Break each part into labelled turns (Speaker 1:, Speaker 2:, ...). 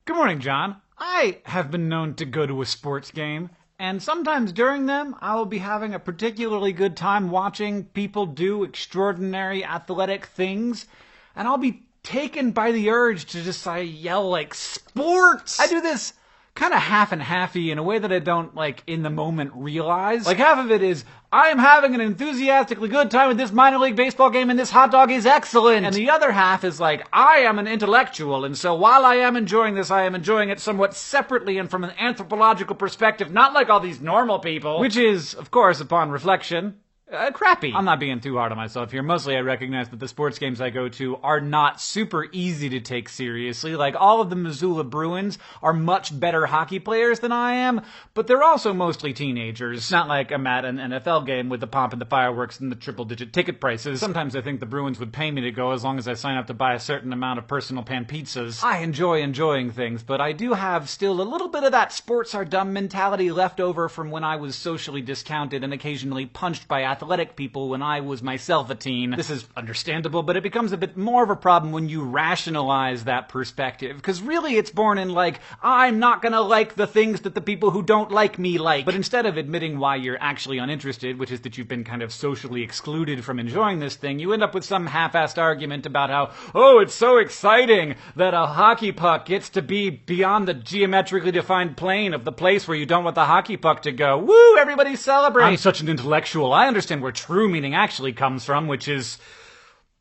Speaker 1: Good morning, John. I have been known to go to a sports game, and sometimes during them, I will be having a particularly good time watching people do extraordinary athletic things, and I'll be taken by the urge to just yell like, "Sports!" I do this kind of half and halfy in a way that I don't, in the moment realize. Half of it is, I am having an enthusiastically good time at this minor league baseball game and this hot dog is excellent. And the other half is I am an intellectual, and so while I am enjoying this, I am enjoying it somewhat separately and from an anthropological perspective, not like all these normal people. Which is, of course, upon reflection, crappy. I'm not being too hard on myself here. Mostly I recognize that the sports games I go to are not super easy to take seriously. All of the Missoula Bruins are much better hockey players than I am, but they're also mostly teenagers. It's not like I'm at an NFL game with the pomp and the fireworks and the triple-digit ticket prices. Sometimes I think the Bruins would pay me to go as long as I sign up to buy a certain amount of personal pan pizzas. I enjoy enjoying things, but I do have still a little bit of that sports are dumb mentality left over from when I was socially discounted and occasionally punched by athletic people when I was myself a teen. This is understandable, but it becomes a bit more of a problem when you rationalize that perspective. Because really it's born in I'm not gonna like the things that the people who don't like me like. But instead of admitting why you're actually uninterested, which is that you've been kind of socially excluded from enjoying this thing, you end up with some half-assed argument about how, oh, it's so exciting that a hockey puck gets to be beyond the geometrically defined plane of the place where you don't want the hockey puck to go. Woo, everybody celebrate! I'm such an intellectual. I understand where true meaning actually comes from, which is,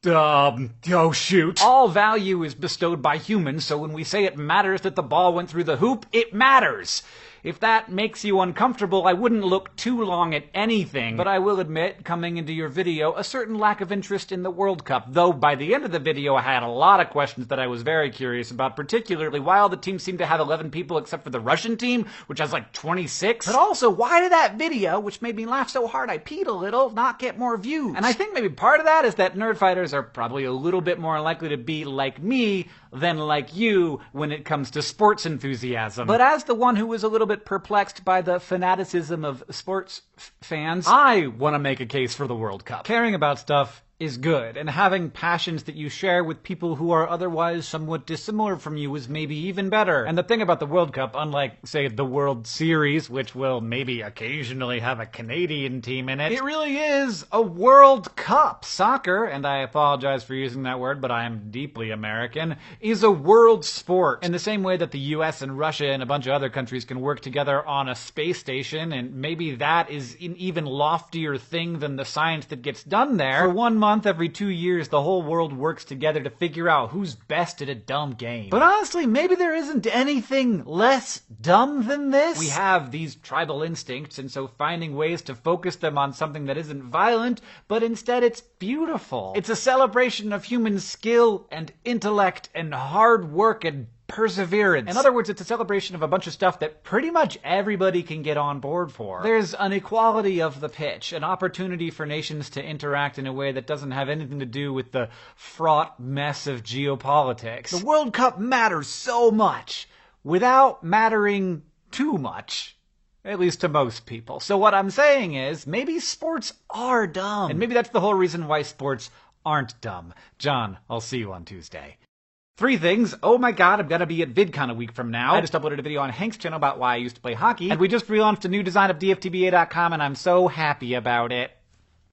Speaker 1: oh shoot. All value is bestowed by humans, so when we say it matters that the ball went through the hoop, it matters. If that makes you uncomfortable, I wouldn't look too long at anything. But I will admit, coming into your video, a certain lack of interest in the World Cup. Though by the end of the video, I had a lot of questions that I was very curious about, particularly why all the teams seem to have 11 people except for the Russian team, which has 26. But also, why did that video, which made me laugh so hard I peed a little, not get more views? And I think maybe part of that is that nerdfighters are probably a little bit more likely to be like me than like you when it comes to sports enthusiasm. But as the one who was a little bit perplexed by the fanaticism of sports fans, I want to make a case for the World Cup. Caring about stuff is good, and having passions that you share with people who are otherwise somewhat dissimilar from you is maybe even better. And the thing about the World Cup, unlike, say, the World Series, which will maybe occasionally have a Canadian team in it, it really is a World Cup. Soccer, and I apologize for using that word, but I am deeply American, is a world sport. In the same way that the US and Russia and a bunch of other countries can work together on a space station, and maybe that is an even loftier thing than the science that gets done there. For 1 month every 2 years, the whole world works together to figure out who's best at a dumb game. But honestly, maybe there isn't anything less dumb than this. We have these tribal instincts, and so finding ways to focus them on something that isn't violent, but instead it's beautiful. It's a celebration of human skill and intellect and hard work and perseverance. In other words, it's a celebration of a bunch of stuff that pretty much everybody can get on board for. There's an equality of the pitch, an opportunity for nations to interact in a way that doesn't have anything to do with the fraught mess of geopolitics. The World Cup matters so much without mattering too much. At least to most people. So what I'm saying is, maybe sports are dumb. And maybe that's the whole reason why sports aren't dumb. John, I'll see you on Tuesday. 3 things. Oh my god, I'm gonna be at VidCon a week from now. I just uploaded a video on Hank's channel about why I used to play hockey. And we just relaunched a new design of DFTBA.com and I'm so happy about it.